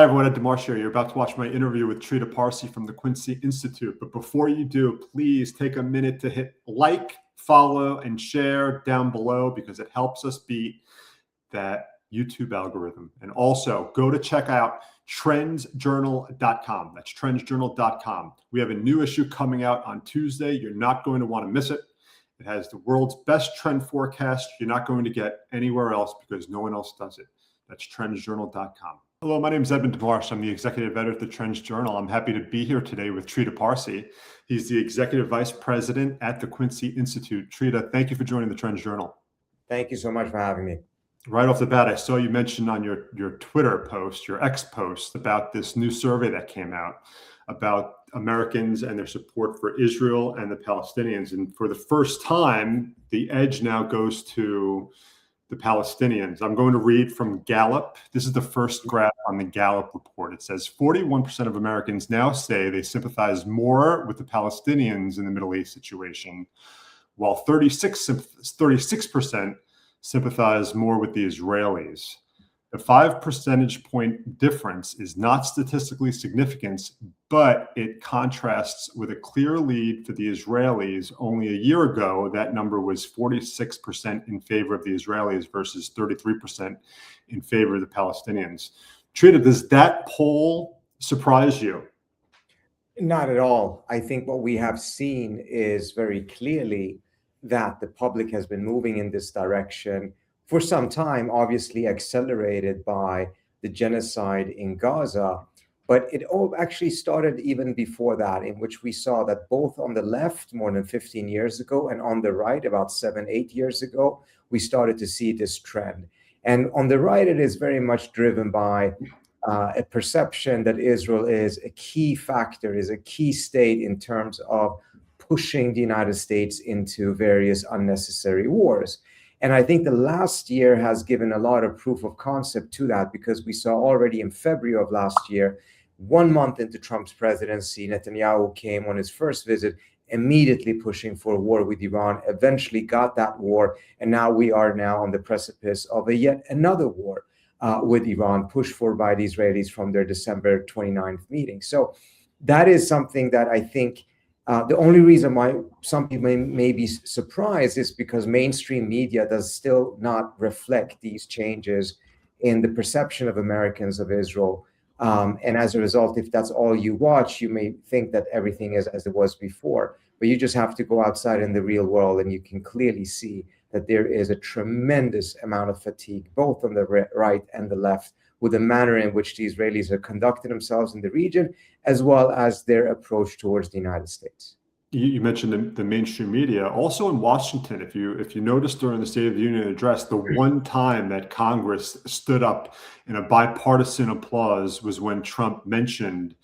Hi everyone, Ed DeMarsh here. You're about to watch my interview with Trita Parsi from the Quincy Institute. But before you do, please take a minute to hit like, follow, and share down below because it helps us beat that YouTube algorithm. And also go to check out trendsjournal.com. That's trendsjournal.com. We have a new issue coming out on Tuesday. You're not going to want to miss it. It has the world's best trend forecast you're not going to get anywhere else because no one else does it. That's trendsjournal.com. Hello, my name is Edmund DeMarsh. I'm the executive editor at the Trends Journal. I'm happy to be here today with Trita Parsi. He's the executive vice president at the Quincy Institute. Trita, thank you for joining the Trends Journal. Thank you so much for having me. Right off the bat, I saw you mention on your Twitter post, your X post, about this new survey that came out about Americans and their support for Israel and the Palestinians. And for the first time, the edge now goes to the Palestinians. I'm going to read from Gallup. This is the first graph on the Gallup report. It says 41% of Americans now say they sympathize more with the Palestinians in the Middle East situation, while 36% sympathize more with the Israelis. The 5 percentage point difference is not statistically significant, but it contrasts with a clear lead for the Israelis. Only a year ago, that number was 46% in favor of the Israelis versus 33% in favor of the Palestinians. Trita, does that poll surprise you? Not at all. I think what we have seen is very clearly that the public has been moving in this direction for some time, obviously accelerated by the genocide in Gaza. But it all actually started even before that, in which we saw that both on the left more than 15 years ago and on the right about 7-8 years ago, we started to see this trend. And on the right, it is very much driven by a perception that Israel is a key factor, is a key state in terms of pushing the United States into various unnecessary wars. And I think the last year has given a lot of proof of concept to that, because we saw already in February of last year, 1 month into Trump's presidency, Netanyahu came on his first visit, immediately pushing for a war with Iran, eventually got that war. And now we are now on the precipice of yet another war with Iran, pushed for by the Israelis from their December 29th meeting. So that is something that I think the only reason why some people may be surprised is because mainstream media does still not reflect these changes in the perception of Americans of Israel. And as a result, if that's all you watch, you may think that everything is as it was before. But you just have to go outside in the real world and you can clearly see that there is a tremendous amount of fatigue, both on the right and the left, with the manner in which the Israelis are conducting themselves in the region, as well as their approach towards the United States. You mentioned the mainstream media. Also in Washington, if you noticed during the State of the Union address, the one time that Congress stood up in a bipartisan applause was when Trump mentioned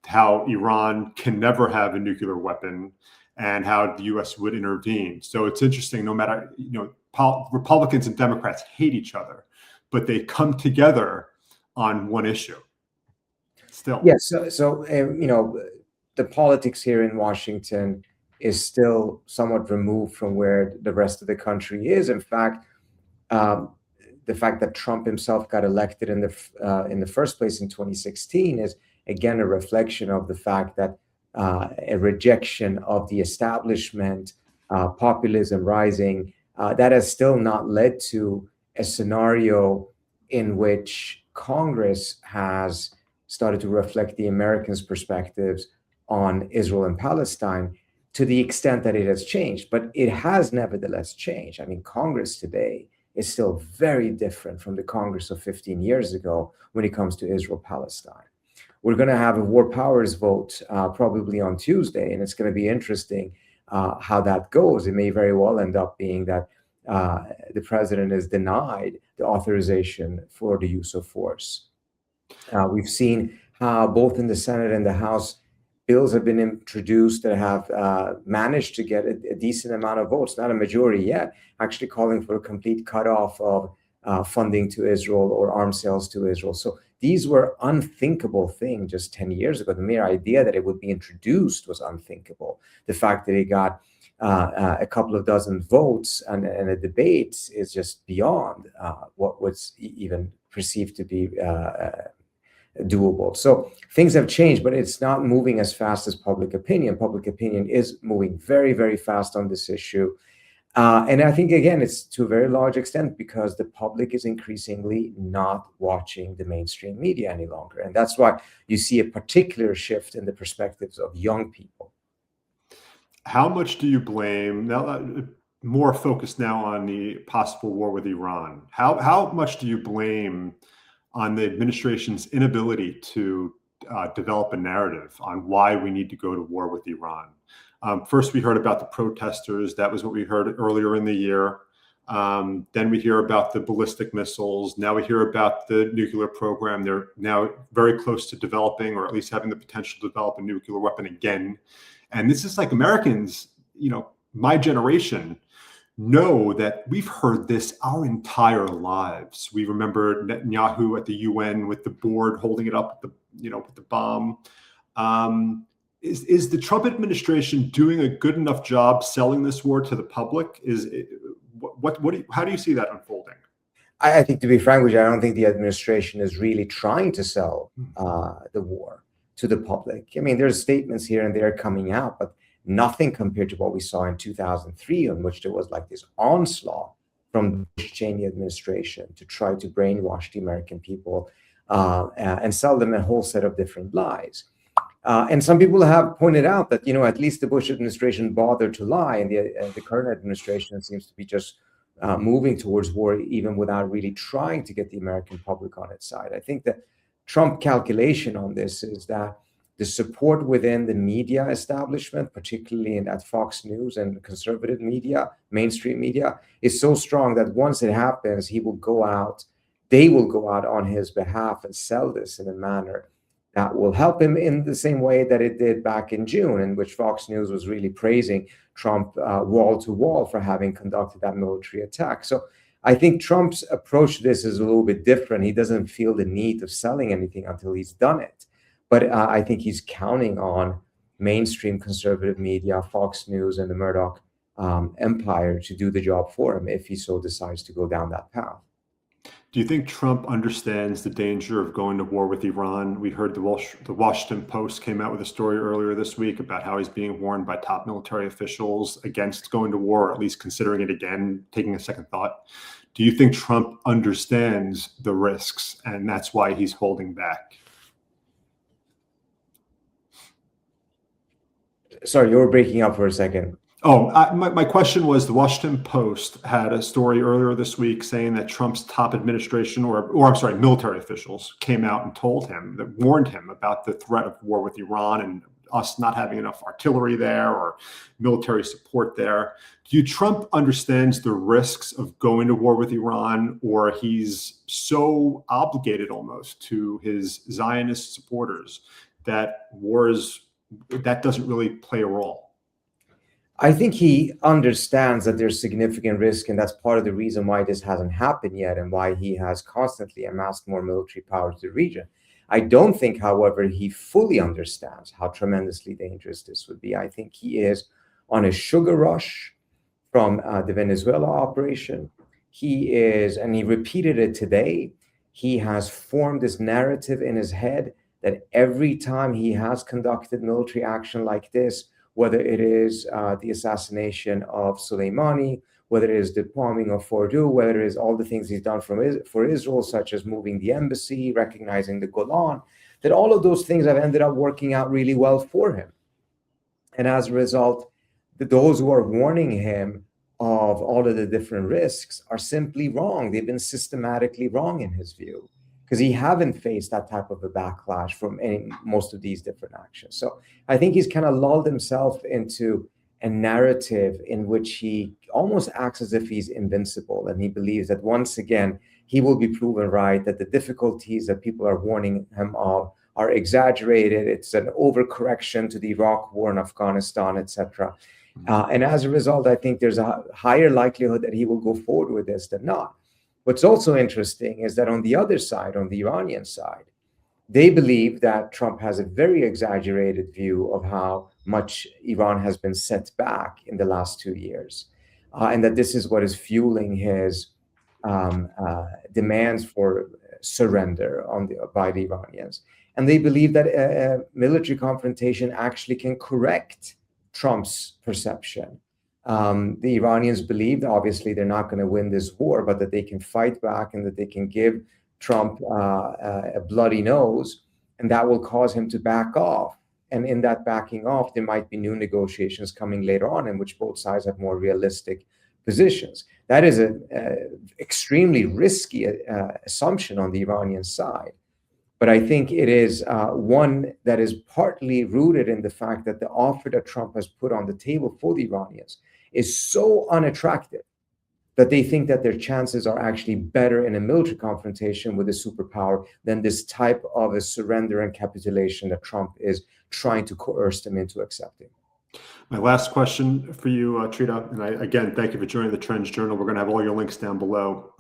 how Iran can never have a nuclear weapon and how the U.S. would intervene. So it's interesting, no matter, Republicans and Democrats hate each other, but they come together on one issue still. Yes. So the politics here in Washington is still somewhat removed from where the rest of the country is. In fact, the fact that Trump himself got elected in the first place in 2016 is again a reflection of the fact that a rejection of the establishment, populism rising, that has still not led to a scenario in which Congress has started to reflect the Americans' perspectives on Israel and Palestine to the extent that it has changed. But it has nevertheless changed. I mean, Congress today is still very different from the Congress of 15 years ago when it comes to Israel-Palestine. We're going to have a war powers vote probably on Tuesday, and it's going to be interesting how that goes. It may very well end up being that the president is denied the authorization for the use of force. We've seen how both in the Senate and the House, bills have been introduced that have managed to get a decent amount of votes, not a majority yet, actually calling for a complete cutoff of funding to Israel or arms sales to Israel. So these were unthinkable things just 10 years ago. The mere idea that it would be introduced was unthinkable. The fact that it got a couple of dozen votes and a debate is just beyond what was even perceived to be a doable. So things have changed, but it's not moving as fast as public opinion. Public opinion is moving very, very fast on this issue. And I think, again, it's to a very large extent because the public is increasingly not watching the mainstream media any longer. And that's why you see a particular shift in the perspectives of young people. How much do you blame, now more focused now on the possible war with Iran, how much do you blame on the administration's inability to develop a narrative on why we need to go to war with Iran? First, we heard about the protesters. That was what we heard earlier in the year. Then we hear about the ballistic missiles. Now we hear about the nuclear program. They're now very close to developing, or at least having the potential to develop a nuclear weapon again. And this is like Americans, my generation, know that we've heard this our entire lives. We remember Netanyahu at the UN with the board holding it up, with the bomb. Is the Trump administration doing a good enough job selling this war to the public? How do you see that unfolding? I think, to be frank with you, I don't think the administration is really trying to sell the war to the public. I mean, there's statements here and there coming out, but nothing compared to what we saw in 2003, on which there was like this onslaught from the Bush-Cheney administration to try to brainwash the American people and sell them a whole set of different lies. And some people have pointed out that, at least the Bush administration bothered to lie, and the current administration seems to be just moving towards war, even without really trying to get the American public on its side. I think the Trump calculation on this is that the support within the media establishment, particularly at Fox News and conservative media, mainstream media, is so strong that once it happens, they will go out on his behalf and sell this in a manner that will help him in the same way that it did back in June, in which Fox News was really praising Trump wall to wall for having conducted that military attack. So I think Trump's approach to this is a little bit different. He doesn't feel the need of selling anything until he's done it. But I think he's counting on mainstream conservative media, Fox News, and the Murdoch empire to do the job for him if he so decides to go down that path. Do you think Trump understands the danger of going to war with Iran? We heard the Washington Post came out with a story earlier this week about how he's being warned by top military officials against going to war, or at least considering it again, taking a second thought. Do you think Trump understands the risks and that's why he's holding back? Sorry, you were breaking up for a second. Oh, my question was, the Washington Post had a story earlier this week saying that Trump's top administration, military officials came out and warned him about the threat of war with Iran and us not having enough artillery there or military support there. Do you Trump understands the risks of going to war with Iran, or he's so obligated almost to his Zionist supporters that that doesn't really play a role? I think he understands that there's significant risk, and that's part of the reason why this hasn't happened yet and why he has constantly amassed more military power to the region. I don't think, however, he fully understands how tremendously dangerous this would be. I think he is on a sugar rush from the Venezuela operation. He is, and he repeated it today, he has formed this narrative in his head that every time he has conducted military action like this, whether it is the assassination of Soleimani, whether it is the bombing of Fordow, whether it is all the things he's done for Israel, such as moving the embassy, recognizing the Golan, that all of those things have ended up working out really well for him. And as a result, those who are warning him of all of the different risks are simply wrong. They've been systematically wrong in his view, because he haven't faced that type of a backlash from most of these different actions. So I think he's kind of lulled himself into a narrative in which he almost acts as if he's invincible. And he believes that once again, he will be proven right, that the difficulties that people are warning him of are exaggerated. It's an overcorrection to the Iraq war and Afghanistan, etc. And as a result, I think there's a higher likelihood that he will go forward with this than not. What's also interesting is that on the other side, on the Iranian side, they believe that Trump has a very exaggerated view of how much Iran has been set back in the last 2 years, and that this is what is fueling his demands for surrender by the Iranians. And they believe that a military confrontation actually can correct Trump's perception. The Iranians believe, obviously, they're not going to win this war, but that they can fight back and that they can give Trump a bloody nose, and that will cause him to back off. And in that backing off, there might be new negotiations coming later on in which both sides have more realistic positions. That is an extremely risky assumption on the Iranian side. But I think it is one that is partly rooted in the fact that the offer that Trump has put on the table for the Iranians is so unattractive that they think that their chances are actually better in a military confrontation with a superpower than this type of a surrender and capitulation that Trump is trying to coerce them into accepting. My last question for you, Trita, and again, thank you for joining the Trends Journal. We're going to have all your links down below.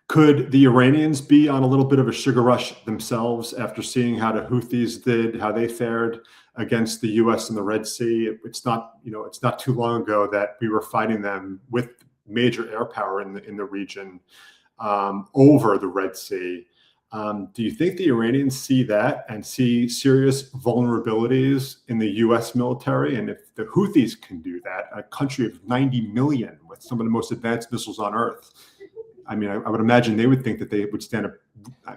Could the Iranians be on a little bit of a sugar rush themselves after seeing how the Houthis did, how they fared against the U.S. in the Red Sea? It's not too long ago that we were fighting them with major air power in the region over the Red Sea. Do you think the Iranians see that and see serious vulnerabilities in the U.S. military? And if the Houthis can do that, a country of 90 million with some of the most advanced missiles on Earth, I mean, I would imagine they would think that they would stand up.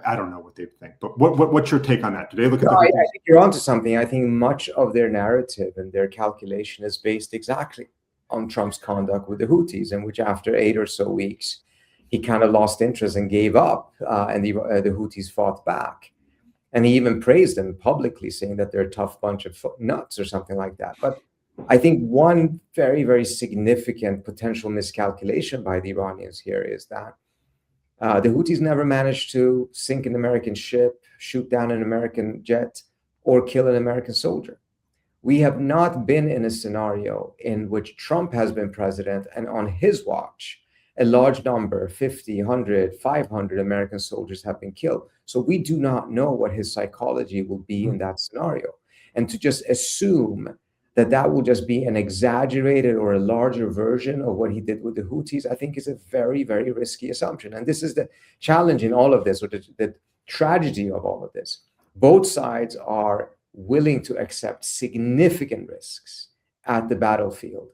I don't know what they think, but what's your take on that? Do they look at I think you're onto something. I think much of their narrative and their calculation is based exactly on Trump's conduct with the Houthis, in which after 8 or so weeks, he kind of lost interest and gave up, and the Houthis fought back. And he even praised them publicly, saying that they're a tough bunch of nuts or something like that. But I think one very, very significant potential miscalculation by the Iranians here is that the Houthis never managed to sink an American ship, shoot down an American jet, or kill an American soldier. We have not been in a scenario in which Trump has been president and on his watch, a large number, 50, 100, 500 American soldiers have been killed. So we do not know what his psychology will be in that scenario. And to just assume that that will just be an exaggerated or a larger version of what he did with the Houthis, I think is a very, very risky assumption. And this is the challenge in all of this, or the tragedy of all of this. Both sides are willing to accept significant risks at the battlefield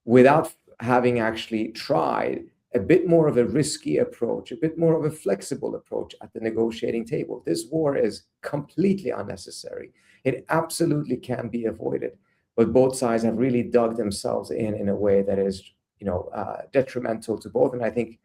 without having actually tried a bit more of a risky approach, a bit more of a flexible approach at the negotiating table. This war is completely unnecessary. It absolutely can be avoided, but both sides have really dug themselves in a way that is, detrimental to both. And I think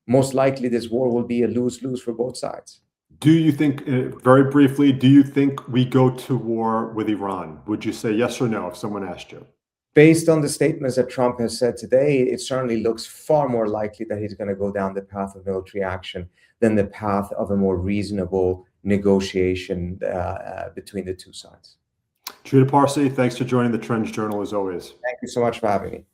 most likely this war will be a lose-lose for both sides. Do you think, very briefly, do you think we go to war with Iran? Would you say yes or no if someone asked you? Based on the statements that Trump has said today, it certainly looks far more likely that he's going to go down the path of military action than the path of a more reasonable negotiation between the two sides. Trita Parsi, thanks for joining the Trends Journal as always. Thank you so much for having me.